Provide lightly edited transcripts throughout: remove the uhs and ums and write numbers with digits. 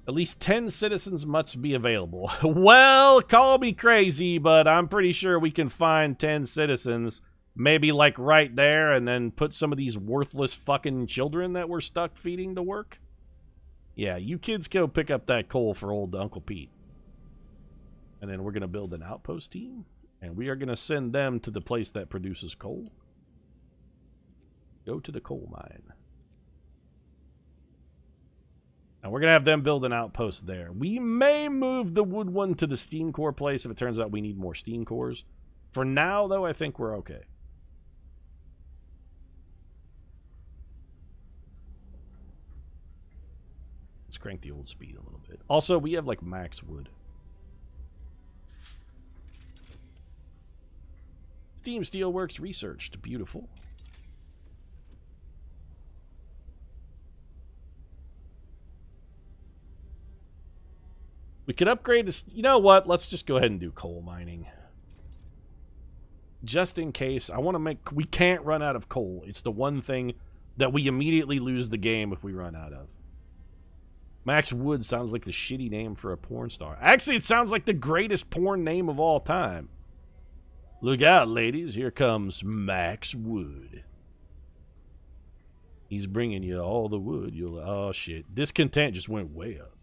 At least 10 citizens must be available. Well, call me crazy, but I'm pretty sure we can find 10 citizens. Maybe, like, right there, and then put some of these worthless fucking children that we're stuck feeding to work. Yeah, you kids go pick up that coal for old Uncle Pete. And then we're going to build an outpost team. And we are going to send them to the place that produces coal. Go to the coal mine. And we're going to have them build an outpost there. We may move the wood one to the steam core place if it turns out we need more steam cores. For now, though, I think we're okay. Let's crank the old speed a little bit. Also, we have, like, max wood. Steam Steelworks researched. Beautiful. We could upgrade this. You know what? Let's just go ahead and do coal mining. Just in case. I want to make... We can't run out of coal. It's the one thing that we immediately lose the game if we run out of. Max Wood sounds like the shitty name for a porn star. Actually, it sounds like the greatest porn name of all time. Look out, ladies. Here comes Max Wood. He's bringing you all the wood. You'll... Oh, shit. Discontent just went way up.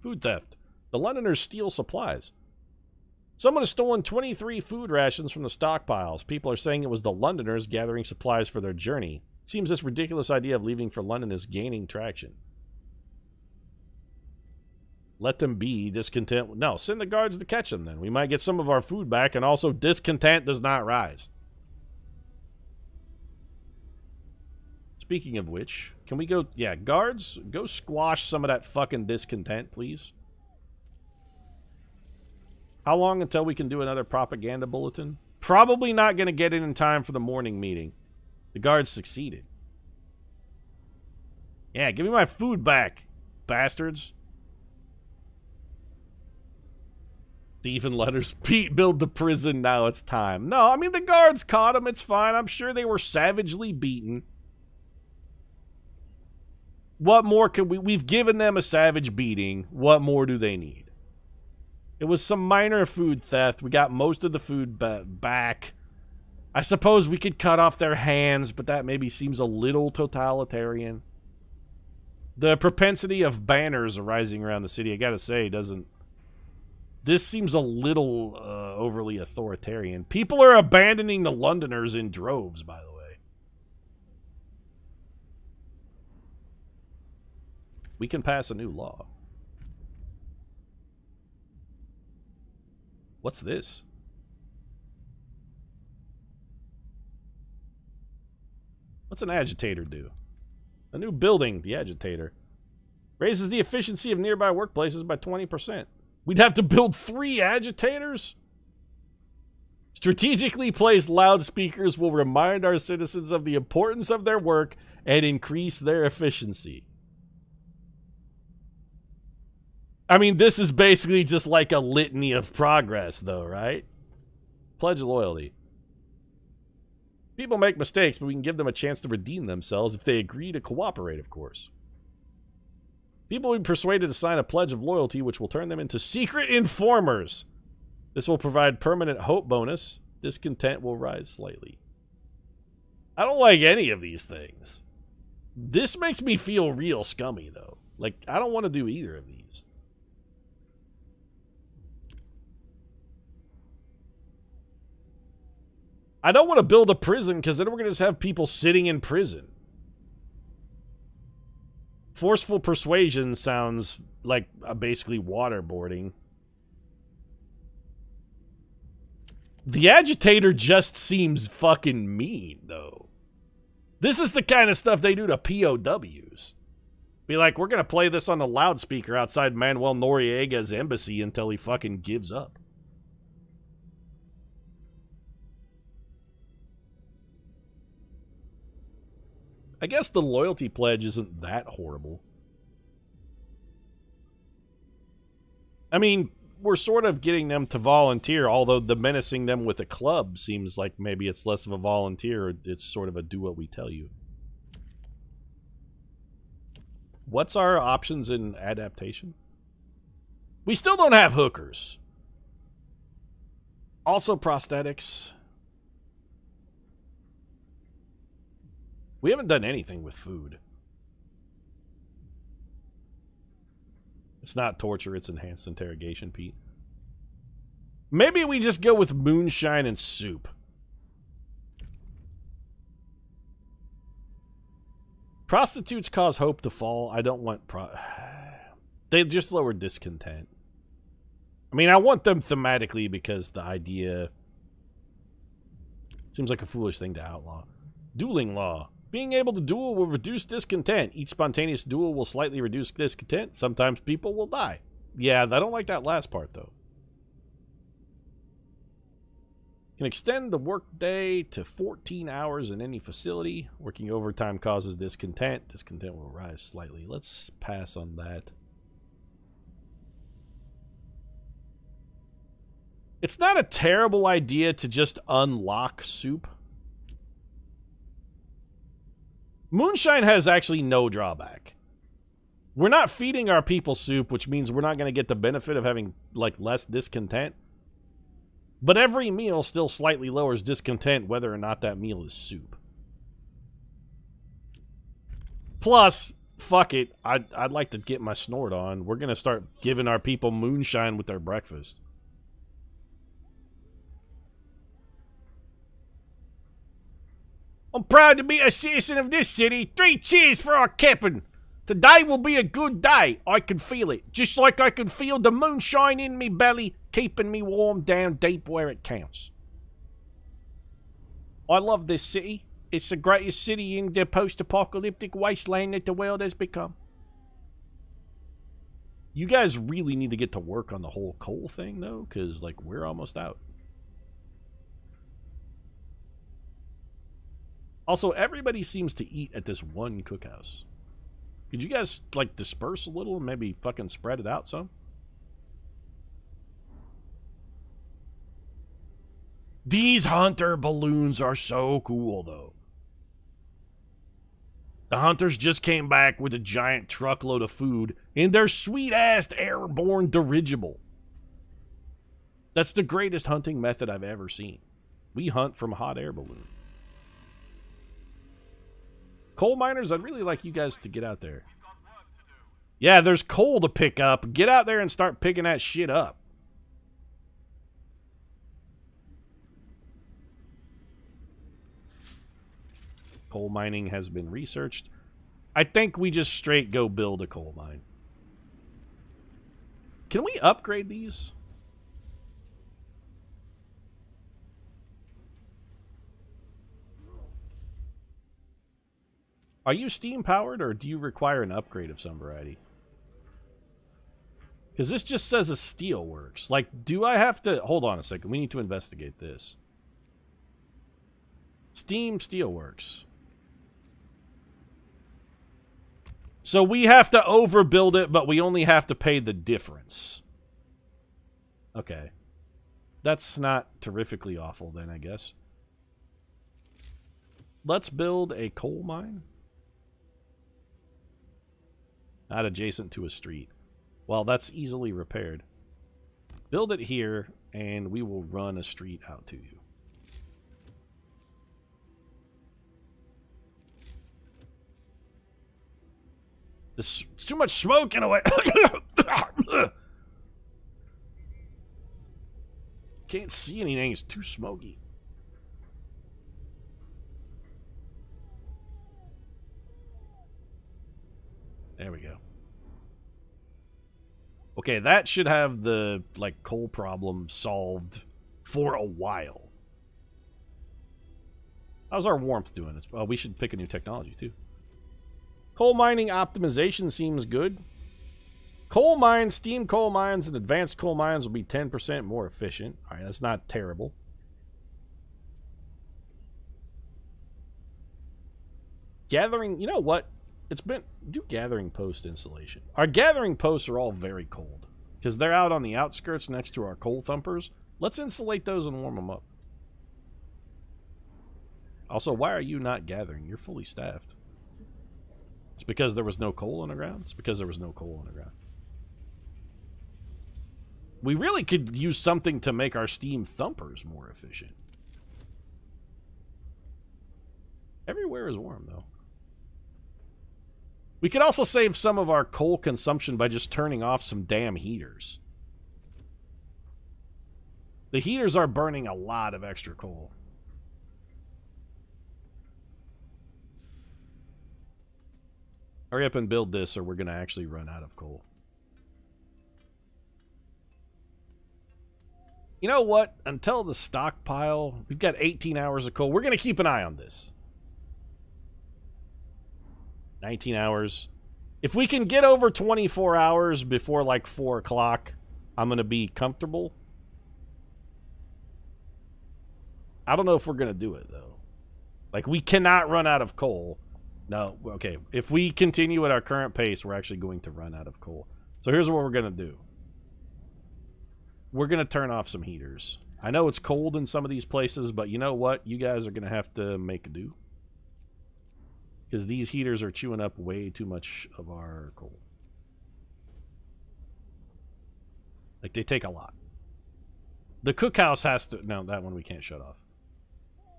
Food theft. The Londoners steal supplies. Someone has stolen 23 food rations from the stockpiles. People are saying it was the Londoners gathering supplies for their journey. It seems this ridiculous idea of leaving for London is gaining traction. Let them be. Discontent. No, send the guards to catch them then. We might get some of our food back, and also discontent does not rise. Speaking of which, can we go... Yeah, guards, go squash some of that fucking discontent, please. How long until we can do another propaganda bulletin? Probably not going to get it in time for the morning meeting. The guards succeeded. Yeah, give me my food back, bastards. Stephen letters. Pete, build the prison. Now it's time. No, I mean, the guards caught him. It's fine. I'm sure they were savagely beaten. What more can we... We've given them a savage beating. What more do they need? It was some minor food theft. We got most of the food back. I suppose we could cut off their hands, but that maybe seems a little totalitarian. The propensity of banners arising around the city, I gotta say, doesn't... This seems a little overly authoritarian. People are abandoning the Londoners in droves, by the way. We can pass a new law. What's this? What's an agitator do? A new building, the agitator. Raises the efficiency of nearby workplaces by 20%. We'd have to build 3 agitators? Strategically placed loudspeakers will remind our citizens of the importance of their work and increase their efficiency. I mean, this is basically just like a litany of progress, though, right? Pledge loyalty. People make mistakes, but we can give them a chance to redeem themselves if they agree to cooperate, of course. People will be persuaded to sign a pledge of loyalty, which will turn them into secret informers. This will provide permanent hope bonus. Discontent will rise slightly. I don't like any of these things. This makes me feel real scummy, though. Like, I don't want to do either of these. I don't want to build a prison because then we're going to just have people sitting in prison. Forceful persuasion sounds like basically waterboarding. The agitator just seems fucking mean, though. This is the kind of stuff they do to POWs. Be like, we're going to play this on the loudspeaker outside Manuel Noriega's embassy until he fucking gives up. I guess the loyalty pledge isn't that horrible. I mean, we're sort of getting them to volunteer, although the menacing them with a club seems like maybe it's less of a volunteer, it's sort of a do what we tell you. What's our options in adaptation? We still don't have hookers. Also prosthetics. We haven't done anything with food. It's not torture, it's enhanced interrogation, Pete. Maybe we just go with moonshine and soup. Prostitutes cause hope to fall. I don't want they just lower discontent. I mean, I want them thematically because the idea seems like a foolish thing to outlaw. Dueling law. Being able to duel will reduce discontent. Each spontaneous duel will slightly reduce discontent. Sometimes people will die. Yeah, I don't like that last part, though. Can extend the workday to 14 hours in any facility. Working overtime causes discontent. Discontent will rise slightly. Let's pass on that. It's not a terrible idea to just unlock soup. Moonshine has actually no drawback. We're not feeding our people soup, which means we're not going to get the benefit of having, like, less discontent. But every meal still slightly lowers discontent whether or not that meal is soup. Plus, fuck it, I'd like to get my snort on. We're going to start giving our people moonshine with their breakfast. I'm proud to be a citizen of this city. 3 cheers for our captain. Today will be a good day. I can feel it. Just like I can feel the moonshine in me belly, keeping me warm down deep where it counts. I love this city. It's the greatest city in the post-apocalyptic wasteland that the world has become. You guys really need to get to work on the whole coal thing, though, because, like, we're almost out. Also, everybody seems to eat at this one cookhouse. Could you guys, like, disperse a little and maybe fucking spread it out some? These hunter balloons are so cool, though. The hunters just came back with a giant truckload of food in their sweet-ass airborne dirigible. That's the greatest hunting method I've ever seen. We hunt from a hot air balloon. Coal miners, I'd really like you guys to get out there. Yeah, there's coal to pick up. Get out there and start picking that shit up. Coal mining has been researched. I think we just straight go build a coal mine. Can we upgrade these? Are you steam powered or do you require an upgrade of some variety? Because this just says a steel works. Like, do I have to... Hold on a second. We need to investigate this. Steam steelworks. So we have to overbuild it, but we only have to pay the difference. Okay. That's not terrifically awful then, I guess. Let's build a coal mine. Not adjacent to a street. Well, that's easily repaired. Build it here, and we will run a street out to you. It's too much smoke in a way. Can't see anything. It's too smoky. There we go. Okay, that should have the, like, coal problem solved for a while. How's our warmth doing? Well, we should pick a new technology, too. Coal mining optimization seems good. Coal mines, steam coal mines, and advanced coal mines will be 10% more efficient. All right, that's not terrible. Gathering, you know what? It's been... Do gathering post installation. Our gathering posts are all very cold. Because they're out on the outskirts next to our coal thumpers. Let's insulate those and warm them up. Also, why are you not gathering? You're fully staffed. It's because there was no coal on the ground? It's because there was no coal on the ground. We really could use something to make our steam thumpers more efficient. Everywhere is warm, though. We could also save some of our coal consumption by just turning off some damn heaters. The heaters are burning a lot of extra coal. Hurry up and build this or we're going to actually run out of coal. You know what? Until the stockpile, we've got 18 hours of coal. We're going to keep an eye on this. 19 hours. If we can get over 24 hours before like 4 o'clock, I'm going to be comfortable. I don't know if we're going to do it, though. Like, we cannot run out of coal. No, okay. If we continue at our current pace, we're actually going to run out of coal. So here's what we're going to do. We're going to turn off some heaters. I know it's cold in some of these places, but you know what? You guys are going to have to make do. Because these heaters are chewing up way too much of our coal. Like, they take a lot. The cookhouse has to... No, that one we can't shut off.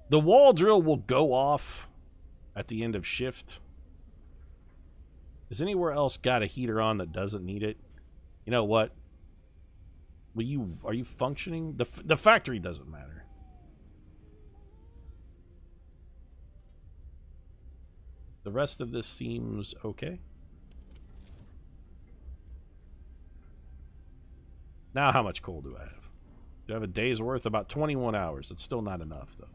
The wall drill will go off at the end of shift. Has anywhere else got a heater on that doesn't need it? You know what? Are you functioning? The factory doesn't matter. The rest of this seems okay. Now how much coal do I have? Do I have a day's worth? About 21 hours. It's still not enough, though.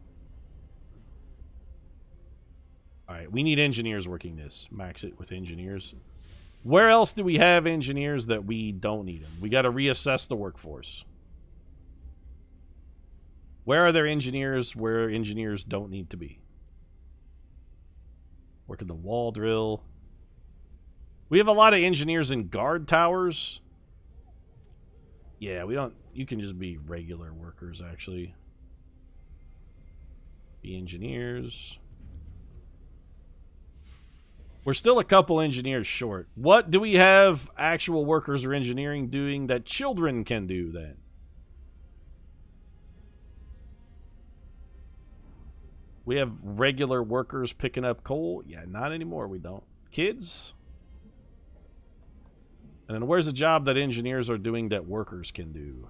Alright, we need engineers working this. Max it with engineers. Where else do we have engineers that we don't need them? We got to reassess the workforce. Where are there engineers where engineers don't need to be? Working the wall drill. We have a lot of engineers in guard towers. Yeah, we don't... You can just be regular workers, actually. Be engineers. We're still a couple engineers short. What do we have actual workers or engineering doing that children can do, then? We have regular workers picking up coal? Yeah, not anymore, we don't. Kids? And then where's a job that engineers are doing that workers can do?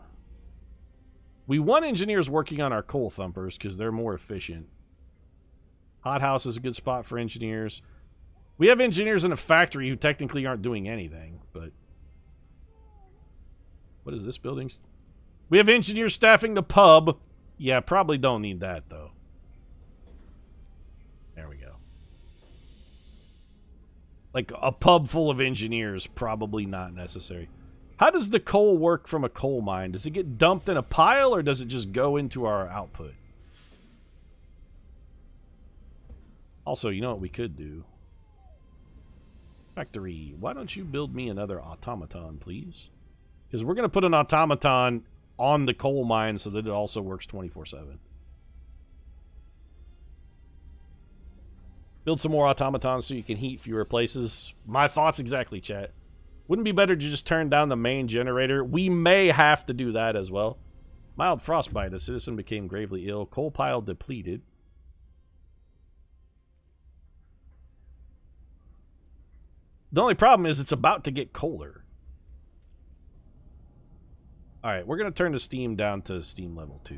We want engineers working on our coal thumpers because they're more efficient. Hothouse is a good spot for engineers. We have engineers in a factory who technically aren't doing anything, but... What is this building? We have engineers staffing the pub. Yeah, probably don't need that, though. There we go. Like, a pub full of engineers, probably not necessary. How does the coal work from a coal mine? Does it get dumped in a pile, or does it just go into our output? Also, you know what we could do? Factory, why don't you build me another automaton, please? Because we're going to put an automaton on the coal mine so that it also works 24/7. Build some more automatons so you can heat fewer places. My thoughts exactly, chat. Wouldn't it be better to just turn down the main generator? We may have to do that as well. Mild frostbite. A citizen became gravely ill. Coal pile depleted. The only problem is it's about to get colder. Alright, we're going to turn the steam down to steam level 2.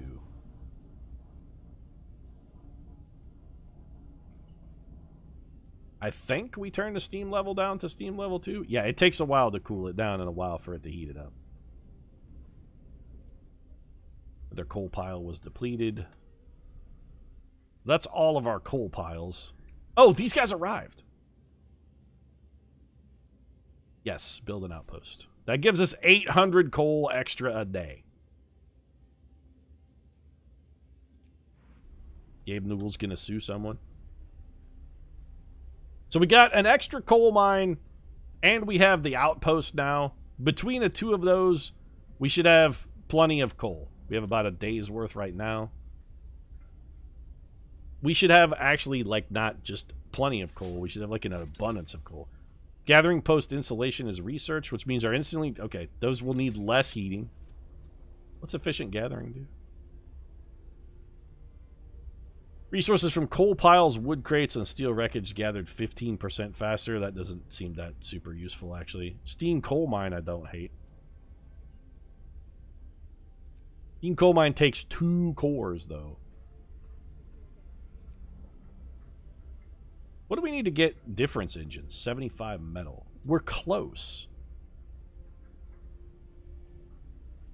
I think we turn the steam level down to steam level 2. Yeah, it takes a while to cool it down and a while for it to heat it up. Their coal pile was depleted. That's all of our coal piles. Oh, these guys arrived. Yes, build an outpost. That gives us 800 coal extra a day. Gabe Noodle's gonna sue someone. So we got an extra coal mine, and we have the outpost now. Between the two of those, we should have plenty of coal. We have about a day's worth right now. We should have actually, like, not just plenty of coal. We should have like an abundance of coal. Gathering post insulation is research, which means our instantly... Okay, those will need less heating. What's efficient gathering do? Resources from coal piles, wood crates, and steel wreckage gathered 15% faster. That doesn't seem that super useful, actually. Steam coal mine, I don't hate. Steam coal mine takes 2 cores, though. What do we need to get difference engines? 75 metal. We're close.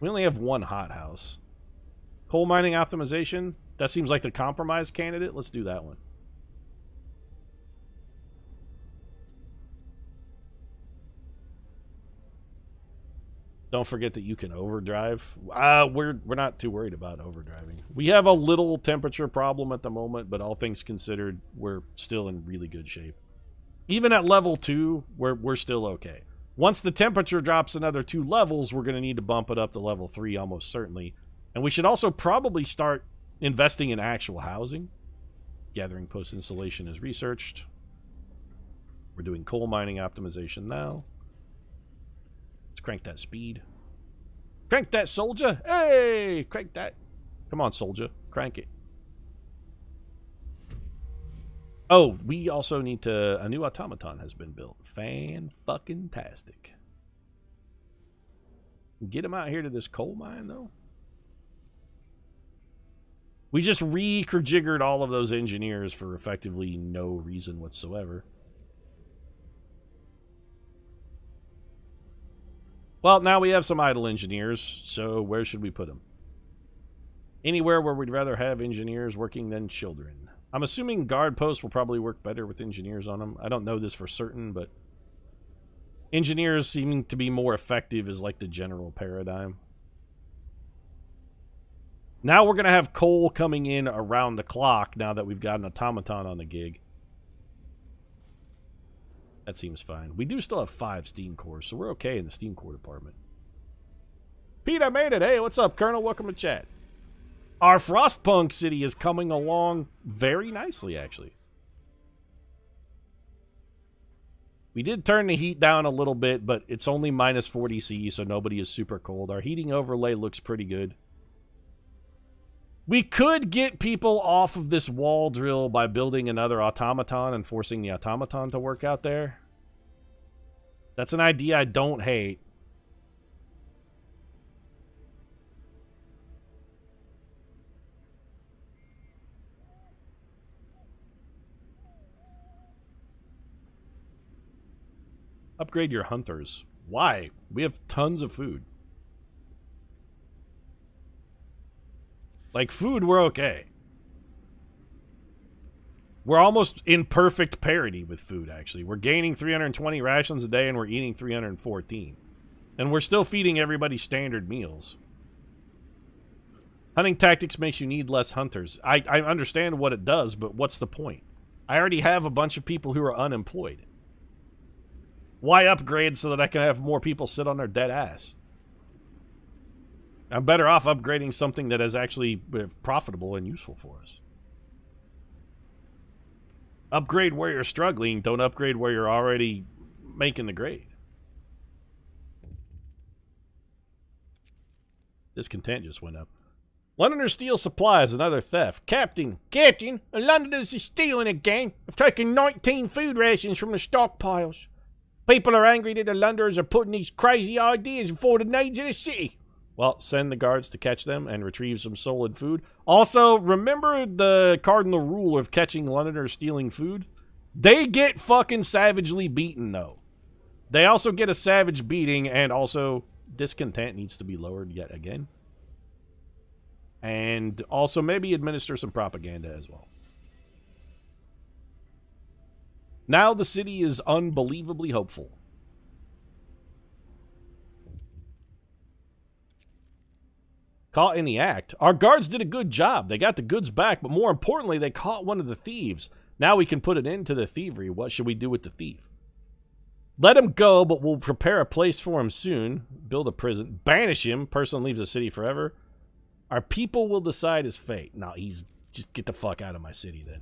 We only have 1 hothouse. Coal mining optimization. That seems like the compromise candidate. Let's do that one. Don't forget that you can overdrive. We're not too worried about overdriving. We have a little temperature problem at the moment, but all things considered, we're still in really good shape. Even at level 2, we're still okay. Once the temperature drops another 2 levels, we're going to need to bump it up to level 3 almost certainly. And we should also probably start investing in actual housing. Gathering post installation is researched. We're doing coal mining optimization now. Let's crank that speed. Crank that, soldier! Hey! Crank that. Come on, soldier. Crank it. Oh, we also need to... A new automaton has been built. Fan-fucking-tastic. Get him out here to this coal mine, though. We just re-jiggered all of those engineers for effectively no reason whatsoever. Well, now we have some idle engineers, so where should we put them? Anywhere where we'd rather have engineers working than children. I'm assuming guard posts will probably work better with engineers on them. I don't know this for certain, but engineers seeming to be more effective is like the general paradigm. Now we're going to have coal coming in around the clock now that we've got an automaton on the gig. That seems fine. We do still have 5 steam cores, so we're okay in the steam core department. Pete, I made it. Hey, what's up, Colonel? Welcome to chat. Our Frostpunk city is coming along very nicely, actually. We did turn the heat down a little bit, but it's only minus 40 C, so nobody is super cold. Our heating overlay looks pretty good. We could get people off of this wall drill by building another automaton and forcing the automaton to work out there. That's an idea I don't hate. Upgrade your hunters. Why? We have tons of food. Like, food, we're okay. We're almost in perfect parity with food, actually. We're gaining 320 rations a day, and we're eating 314. And we're still feeding everybody standard meals. Hunting tactics makes you need less hunters. I understand what it does, but what's the point? I already have a bunch of people who are unemployed. Why upgrade so that I can have more people sit on their dead ass? I'm better off upgrading something that is actually profitable and useful for us. Upgrade where you're struggling. Don't upgrade where you're already making the grade. Discontent just went up. Londoners steal supplies, another theft. Captain, the Londoners are stealing again. I've taken 19 food rations from the stockpiles. People are angry that the Londoners are putting these crazy ideas before the needs of the city. Well, send the guards to catch them and retrieve some solid food. Also, remember the cardinal rule of catching Londoners stealing food? They get fucking savagely beaten, though. They also get a savage beating, and also discontent needs to be lowered yet again. And also maybe administer some propaganda as well. Now the city is unbelievably hopeful. Caught in the act. Our guards did a good job. They got the goods back, but more importantly, they caught one of the thieves. Now we can put an end to the thievery. What should we do with the thief? Let him go, but we'll prepare a place for him soon. Build a prison. Banish him. Person leaves the city forever. Our people will decide his fate. No, just get the fuck out of my city then.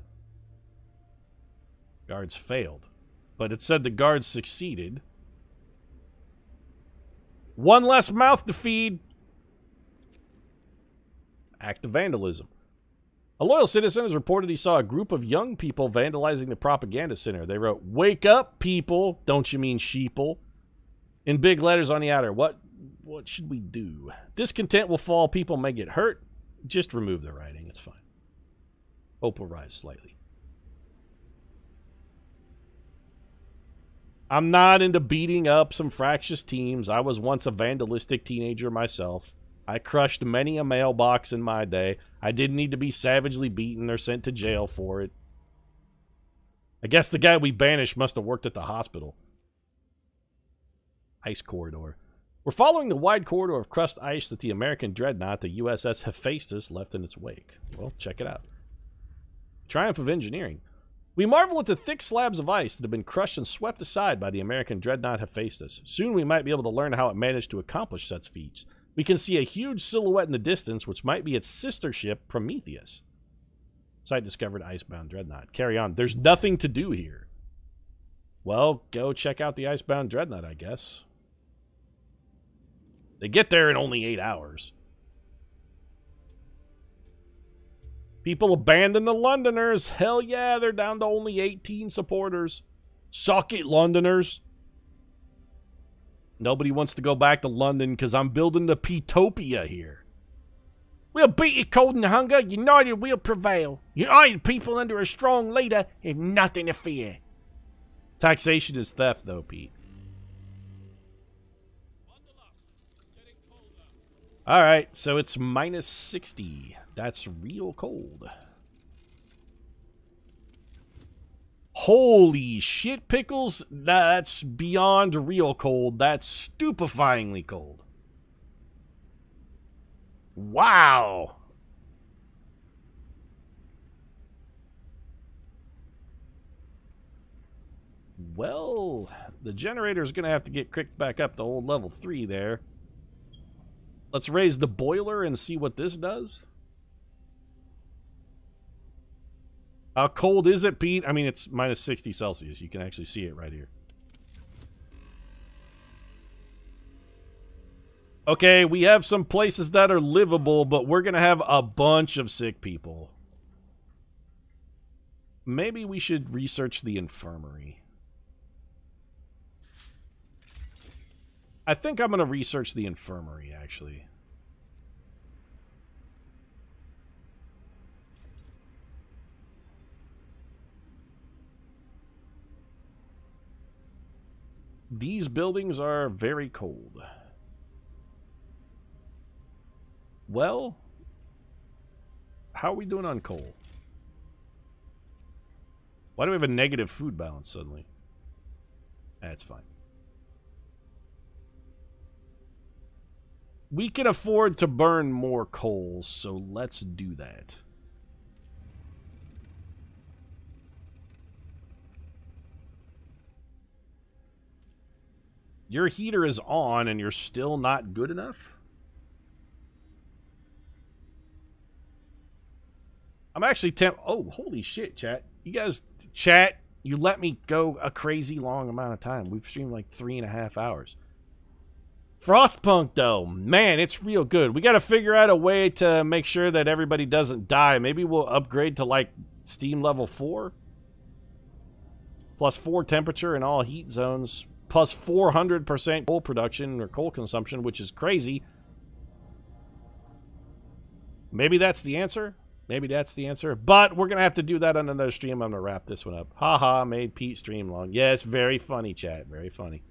Guards failed. But it said the guards succeeded. One less mouth to feed. Act of vandalism. A loyal citizen has reported he saw a group of young people vandalizing the propaganda center. They wrote, "Wake up, people. Don't you mean sheeple?" In big letters on the outer. What should we do? Discontent will fall. People may get hurt. Just remove the writing. It's fine. Hope will rise slightly. I'm not into beating up some fractious teams. I was once a vandalistic teenager myself. I crushed many a mailbox in my day. I didn't need to be savagely beaten or sent to jail for it. I guess the guy we banished must have worked at the hospital. Ice corridor. We're following the wide corridor of crushed ice that the American dreadnought, the USS Hephaestus, left in its wake. Well, check it out. Triumph of engineering. We marvel at the thick slabs of ice that have been crushed and swept aside by the American dreadnought Hephaestus. Soon we might be able to learn how it managed to accomplish such feats. We can see a huge silhouette in the distance, which might be its sister ship, Prometheus. Site discovered icebound dreadnought. Carry on. There's nothing to do here. Well, go check out the icebound dreadnought, I guess. They get there in only 8 hours. People abandon the Londoners. Hell yeah, they're down to only 18 supporters. Suck it, Londoners. Nobody wants to go back to London because I'm building the Petopia here. We'll beat you cold and hunger. United we'll prevail. United people under a strong leader have nothing to fear. Taxation is theft, though, Pete. Alright, so it's minus 60. That's real cold. Holy shit, Pickles. That's beyond real cold. That's stupefyingly cold. Wow. Well, the generator's going to have to get kicked back up to old level 3 there. Let's raise the boiler and see what this does. How cold is it, Pete? I mean, it's minus 60 Celsius. You can actually see it right here. Okay, we have some places that are livable, but we're going to have a bunch of sick people. Maybe we should research the infirmary. I think I'm going to research the infirmary, actually. These buildings are very cold. Well, how are we doing on coal? Why do we have a negative food balance suddenly? That's fine. We can afford to burn more coal, so let's do that. Your heater is on and you're still not good enough? I'm actually oh, holy shit, chat. You guys, chat, you let me go a crazy long amount of time. We've streamed like 3.5 hours. Frostpunk, though, man, it's real good. We got to figure out a way to make sure that everybody doesn't die. Maybe we'll upgrade to, like, Steam level 4. Plus 4 temperature in all heat zones. Plus 400% coal production or coal consumption, which is crazy. Maybe that's the answer. Maybe that's the answer. But we're going to have to do that on another stream. I'm going to wrap this one up. Haha, made Pete stream long. Yes, very funny, chat. Very funny.